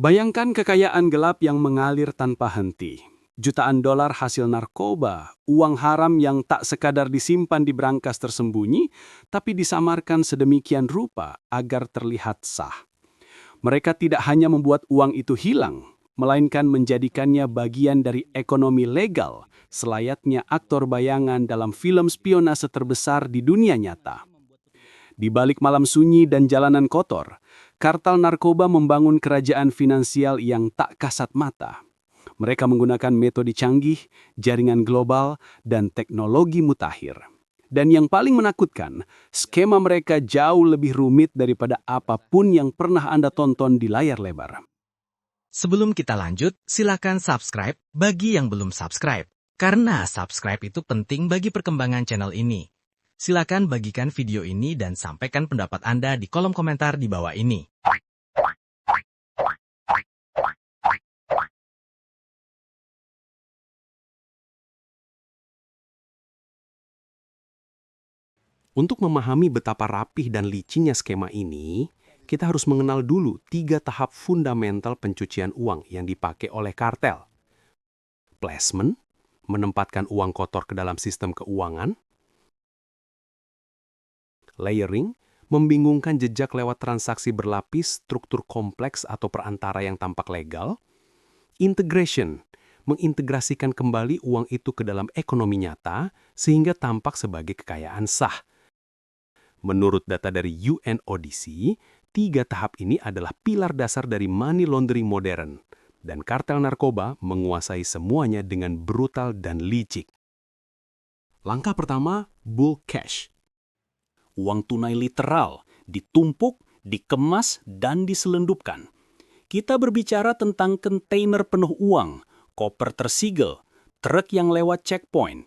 Bayangkan kekayaan gelap yang mengalir tanpa henti. Jutaan dolar hasil narkoba, uang haram yang tak sekadar disimpan di brankas tersembunyi, tapi disamarkan sedemikian rupa agar terlihat sah. Mereka tidak hanya membuat uang itu hilang, melainkan menjadikannya bagian dari ekonomi legal, selayaknya aktor bayangan dalam film spionase terbesar di dunia nyata. Di balik malam sunyi dan jalanan kotor, kartel narkoba membangun kerajaan finansial yang tak kasat mata. Mereka menggunakan metode canggih, jaringan global, dan teknologi mutakhir. Dan yang paling menakutkan, skema mereka jauh lebih rumit daripada apapun yang pernah Anda tonton di layar lebar. Sebelum kita lanjut, silakan subscribe bagi yang belum subscribe. Karena subscribe itu penting bagi perkembangan channel ini. Silakan bagikan video ini dan sampaikan pendapat Anda di kolom komentar di bawah ini. Untuk memahami betapa rapih dan licinnya skema ini, kita harus mengenal dulu 3 tahap fundamental pencucian uang yang dipakai oleh kartel. Placement, menempatkan uang kotor ke dalam sistem keuangan. Layering, membingungkan jejak lewat transaksi berlapis, struktur kompleks atau perantara yang tampak legal. Integration, mengintegrasikan kembali uang itu ke dalam ekonomi nyata sehingga tampak sebagai kekayaan sah. Menurut data dari UNODC, 3 tahap ini adalah pilar dasar dari money laundering modern, dan kartel narkoba menguasai semuanya dengan brutal dan licik. Langkah pertama, bulk cash. Uang tunai literal, ditumpuk, dikemas, dan diselundupkan. Kita berbicara tentang kontainer penuh uang, koper tersigel, truk yang lewat checkpoint.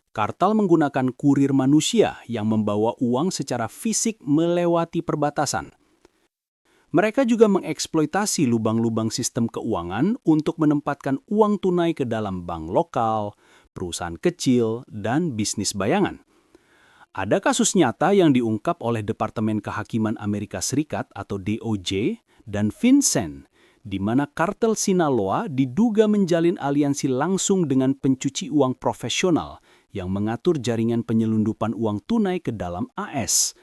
Kartel menggunakan kurir manusia yang membawa uang secara fisik melewati perbatasan. Mereka juga mengeksploitasi lubang-lubang sistem keuangan untuk menempatkan uang tunai ke dalam bank lokal, perusahaan kecil, dan bisnis bayangan. Ada kasus nyata yang diungkap oleh Departemen Kehakiman Amerika Serikat atau DOJ dan FinCEN, di mana kartel Sinaloa diduga menjalin aliansi langsung dengan pencuci uang profesional yang mengatur jaringan penyelundupan uang tunai ke dalam AS.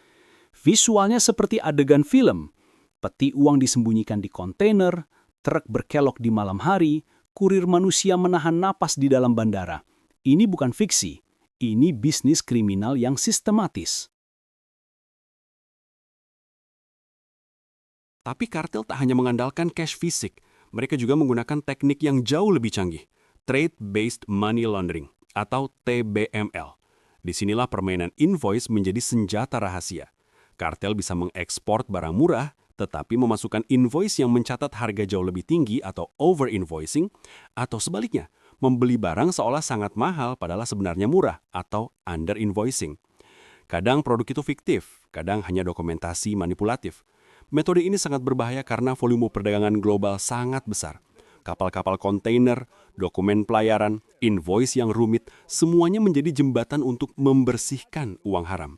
Visualnya seperti adegan film. Peti uang disembunyikan di kontainer, truk berkelok di malam hari, kurir manusia menahan napas di dalam bandara. Ini bukan fiksi. Ini bisnis kriminal yang sistematis. Tapi kartel tak hanya mengandalkan cash fisik, mereka juga menggunakan teknik yang jauh lebih canggih, Trade-Based Money Laundering, atau TBML. Disinilah permainan invoice menjadi senjata rahasia. Kartel bisa mengekspor barang murah, tetapi memasukkan invoice yang mencatat harga jauh lebih tinggi atau over-invoicing, atau sebaliknya, membeli barang seolah sangat mahal padahal sebenarnya murah atau under-invoicing. Kadang produk itu fiktif, kadang hanya dokumentasi manipulatif. Metode ini sangat berbahaya karena volume perdagangan global sangat besar. Kapal-kapal kontainer, dokumen pelayaran, invoice yang rumit, semuanya menjadi jembatan untuk membersihkan uang haram.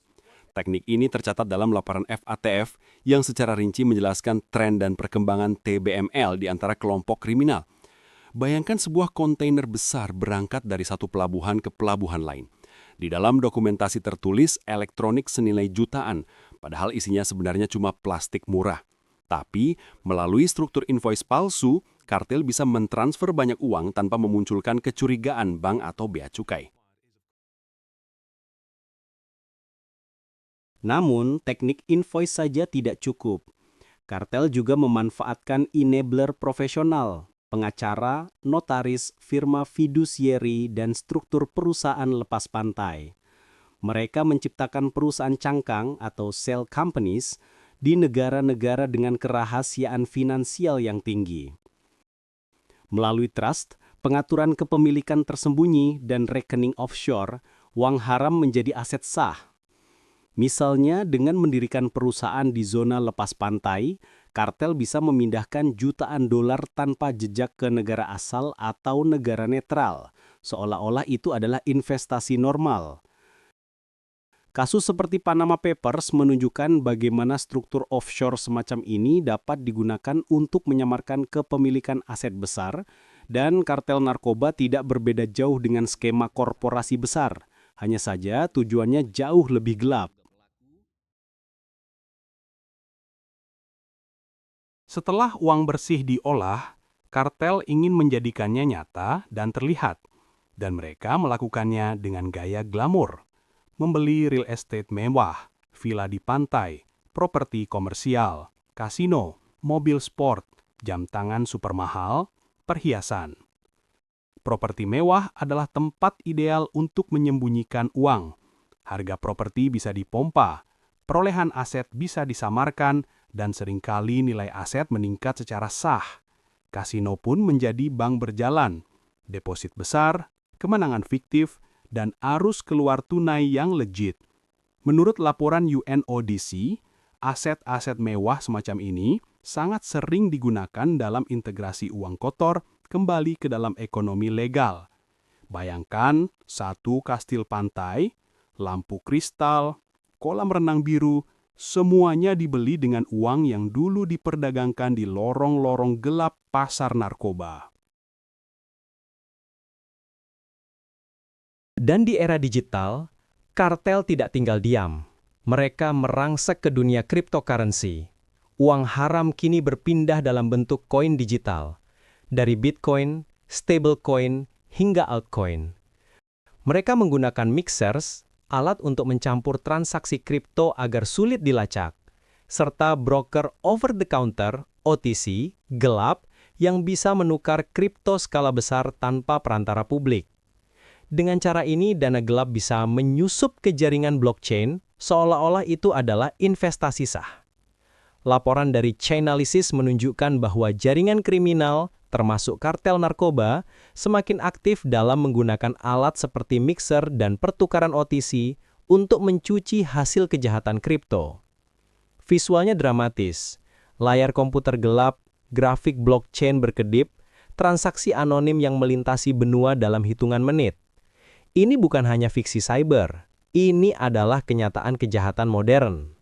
Teknik ini tercatat dalam laporan FATF yang secara rinci menjelaskan tren dan perkembangan TBML di antara kelompok kriminal. Bayangkan sebuah kontainer besar berangkat dari satu pelabuhan ke pelabuhan lain. Di dalam dokumentasi tertulis elektronik senilai jutaan, padahal isinya sebenarnya cuma plastik murah. Tapi, melalui struktur invoice palsu, kartel bisa mentransfer banyak uang tanpa memunculkan kecurigaan bank atau bea cukai. Namun, teknik invoice saja tidak cukup. Kartel juga memanfaatkan enabler profesional, pengacara, notaris, firma fiduciary, dan struktur perusahaan lepas pantai. Mereka menciptakan perusahaan cangkang atau shell companies di negara-negara dengan kerahasiaan finansial yang tinggi. Melalui trust, pengaturan kepemilikan tersembunyi, dan rekening offshore, uang haram menjadi aset sah. Misalnya dengan mendirikan perusahaan di zona lepas pantai, kartel bisa memindahkan jutaan dolar tanpa jejak ke negara asal atau negara netral, seolah-olah itu adalah investasi normal. Kasus seperti Panama Papers menunjukkan bagaimana struktur offshore semacam ini dapat digunakan untuk menyamarkan kepemilikan aset besar, dan kartel narkoba tidak berbeda jauh dengan skema korporasi besar. Hanya saja tujuannya jauh lebih gelap. Setelah uang bersih diolah, kartel ingin menjadikannya nyata dan terlihat, dan mereka melakukannya dengan gaya glamor. Membeli real estate mewah, villa di pantai, properti komersial, kasino, mobil sport, jam tangan super mahal, perhiasan. Properti mewah adalah tempat ideal untuk menyembunyikan uang. Harga properti bisa dipompa, perolehan aset bisa disamarkan, dan seringkali nilai aset meningkat secara sah. Kasino pun menjadi bank berjalan, deposit besar, kemenangan fiktif, dan arus keluar tunai yang legit. Menurut laporan UNODC, aset-aset mewah semacam ini sangat sering digunakan dalam integrasi uang kotor kembali ke dalam ekonomi legal. Bayangkan satu kastil pantai, lampu kristal, kolam renang biru, semuanya dibeli dengan uang yang dulu diperdagangkan di lorong-lorong gelap pasar narkoba. Dan di era digital, kartel tidak tinggal diam. Mereka merangsek ke dunia cryptocurrency. Uang haram kini berpindah dalam bentuk koin digital, dari Bitcoin, stablecoin, hingga altcoin. Mereka menggunakan mixers, alat untuk mencampur transaksi kripto agar sulit dilacak, serta broker over-the-counter (OTC) gelap yang bisa menukar kripto skala besar tanpa perantara publik. Dengan cara ini, dana gelap bisa menyusup ke jaringan blockchain seolah-olah itu adalah investasi sah. Laporan dari Chainalysis menunjukkan bahwa jaringan kriminal, termasuk kartel narkoba, semakin aktif dalam menggunakan alat seperti mixer dan pertukaran OTC untuk mencuci hasil kejahatan kripto. Visualnya dramatis, layar komputer gelap, grafik blockchain berkedip, transaksi anonim yang melintasi benua dalam hitungan menit. Ini bukan hanya fiksi cyber, ini adalah kenyataan kejahatan modern.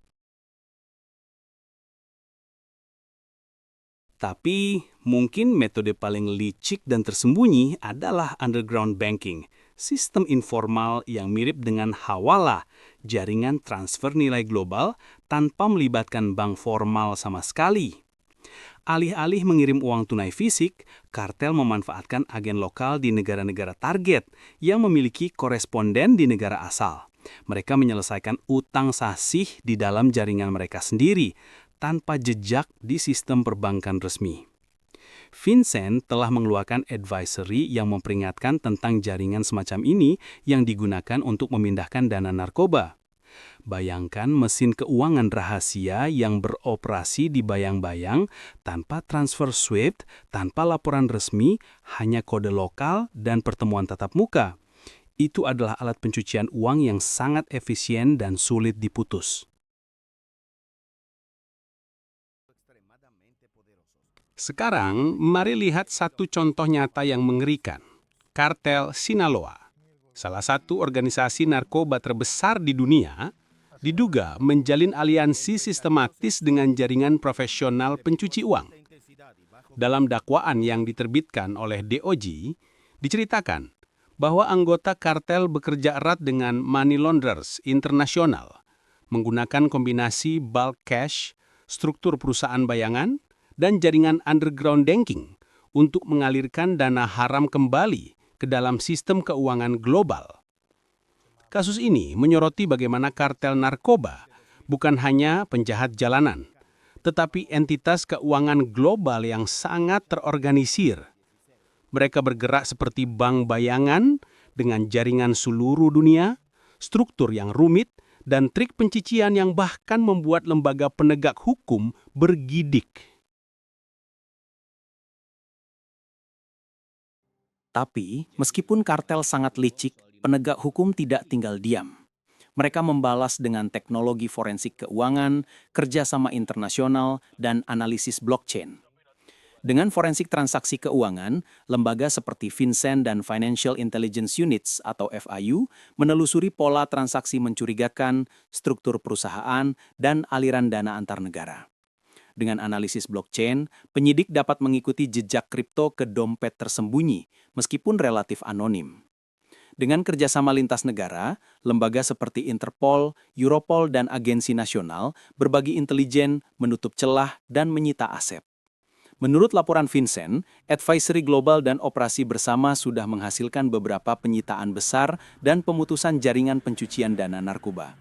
Tapi mungkin metode paling licik dan tersembunyi adalah underground banking, sistem informal yang mirip dengan Hawala, jaringan transfer nilai global tanpa melibatkan bank formal sama sekali. Alih-alih mengirim uang tunai fisik, kartel memanfaatkan agen lokal di negara-negara target yang memiliki koresponden di negara asal. Mereka menyelesaikan utang sasih di dalam jaringan mereka sendiri, tanpa jejak di sistem perbankan resmi. Vincent telah mengeluarkan advisory yang memperingatkan tentang jaringan semacam ini yang digunakan untuk memindahkan dana narkoba. Bayangkan mesin keuangan rahasia yang beroperasi di bayang-bayang tanpa transfer SWIFT, tanpa laporan resmi, hanya kode lokal dan pertemuan tatap muka. Itu adalah alat pencucian uang yang sangat efisien dan sulit diputus. Sekarang, mari lihat satu contoh nyata yang mengerikan. Kartel Sinaloa, salah satu organisasi narkoba terbesar di dunia, diduga menjalin aliansi sistematis dengan jaringan profesional pencuci uang. Dalam dakwaan yang diterbitkan oleh DOJ, diceritakan bahwa anggota kartel bekerja erat dengan money launderers internasional, menggunakan kombinasi bulk cash, struktur perusahaan bayangan, dan jaringan underground banking untuk mengalirkan dana haram kembali ke dalam sistem keuangan global. Kasus ini menyoroti bagaimana kartel narkoba bukan hanya penjahat jalanan, tetapi entitas keuangan global yang sangat terorganisir. Mereka bergerak seperti bank bayangan dengan jaringan seluruh dunia, struktur yang rumit, dan trik pencician yang bahkan membuat lembaga penegak hukum bergidik. Tapi, meskipun kartel sangat licik, penegak hukum tidak tinggal diam. Mereka membalas dengan teknologi forensik keuangan, kerjasama internasional, dan analisis blockchain. Dengan forensik transaksi keuangan, lembaga seperti FinCEN dan Financial Intelligence Units atau FIU menelusuri pola transaksi mencurigakan, struktur perusahaan, dan aliran dana antar negara. Dengan analisis blockchain, penyidik dapat mengikuti jejak kripto ke dompet tersembunyi, meskipun relatif anonim. Dengan kerjasama lintas negara, lembaga seperti Interpol, Europol, dan agensi nasional berbagi intelijen, menutup celah, dan menyita aset. Menurut laporan FinCEN, advisory global dan operasi bersama sudah menghasilkan beberapa penyitaan besar dan pemutusan jaringan pencucian dana narkoba.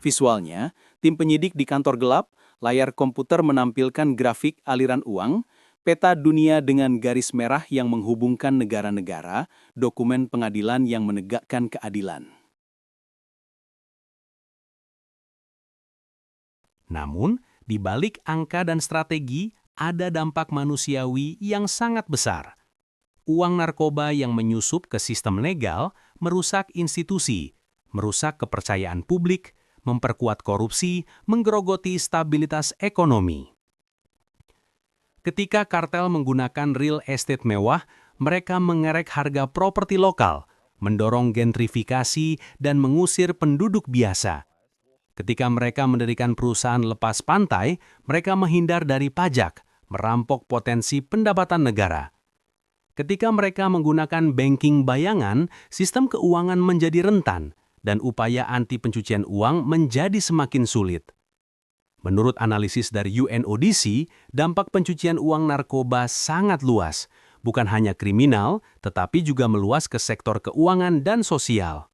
Visualnya, tim penyidik di kantor gelap, layar komputer menampilkan grafik aliran uang, peta dunia dengan garis merah yang menghubungkan negara-negara, dokumen pengadilan yang menegakkan keadilan. Namun, di balik angka dan strategi, ada dampak manusiawi yang sangat besar. Uang narkoba yang menyusup ke sistem legal merusak institusi, merusak kepercayaan publik, memperkuat korupsi, menggerogoti stabilitas ekonomi. Ketika kartel menggunakan real estate mewah, mereka mengerek harga properti lokal, mendorong gentrifikasi, dan mengusir penduduk biasa. Ketika mereka mendirikan perusahaan lepas pantai, mereka menghindar dari pajak, merampok potensi pendapatan negara. Ketika mereka menggunakan banking bayangan, sistem keuangan menjadi rentan, dan upaya anti pencucian uang menjadi semakin sulit. Menurut analisis dari UNODC, dampak pencucian uang narkoba sangat luas, bukan hanya kriminal, tetapi juga meluas ke sektor keuangan dan sosial.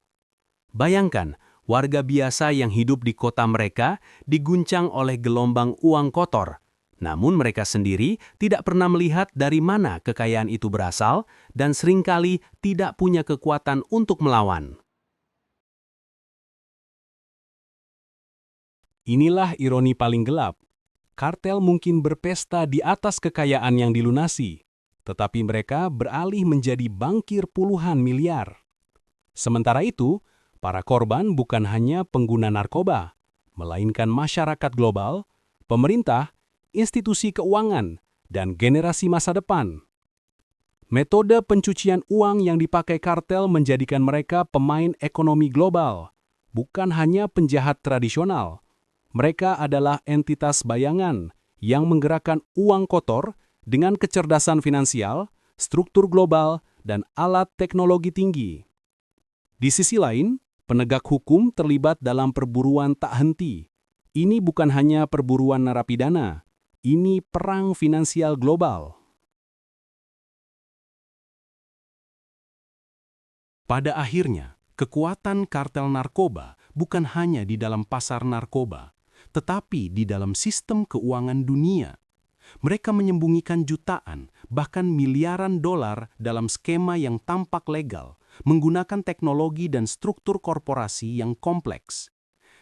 Bayangkan, warga biasa yang hidup di kota mereka diguncang oleh gelombang uang kotor, namun mereka sendiri tidak pernah melihat dari mana kekayaan itu berasal dan seringkali tidak punya kekuatan untuk melawan. Inilah ironi paling gelap. Kartel mungkin berpesta di atas kekayaan yang dilunasi, tetapi mereka beralih menjadi bankir puluhan miliar. Sementara itu, para korban bukan hanya pengguna narkoba, melainkan masyarakat global, pemerintah, institusi keuangan, dan generasi masa depan. Metode pencucian uang yang dipakai kartel menjadikan mereka pemain ekonomi global, bukan hanya penjahat tradisional. Mereka adalah entitas bayangan yang menggerakkan uang kotor dengan kecerdasan finansial, struktur global, dan alat teknologi tinggi. Di sisi lain, penegak hukum terlibat dalam perburuan tak henti. Ini bukan hanya perburuan narapidana, ini perang finansial global. Pada akhirnya, kekuatan kartel narkoba bukan hanya di dalam pasar narkoba, tetapi di dalam sistem keuangan dunia. Mereka menyembunyikan jutaan, bahkan miliaran dolar dalam skema yang tampak legal, menggunakan teknologi dan struktur korporasi yang kompleks.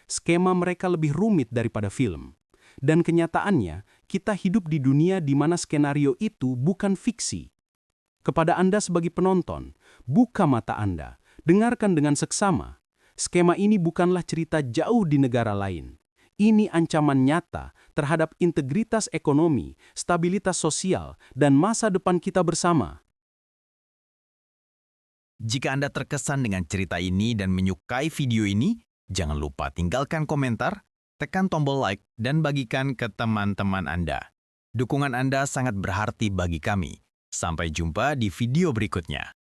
Skema mereka lebih rumit daripada film. Dan kenyataannya, kita hidup di dunia di mana skenario itu bukan fiksi. Kepada Anda sebagai penonton, buka mata Anda, dengarkan dengan seksama. Skema ini bukanlah cerita jauh di negara lain. Ini ancaman nyata terhadap integritas ekonomi, stabilitas sosial, dan masa depan kita bersama. Jika Anda terkesan dengan cerita ini dan menyukai video ini, jangan lupa tinggalkan komentar, tekan tombol like, dan bagikan ke teman-teman Anda. Dukungan Anda sangat berarti bagi kami. Sampai jumpa di video berikutnya.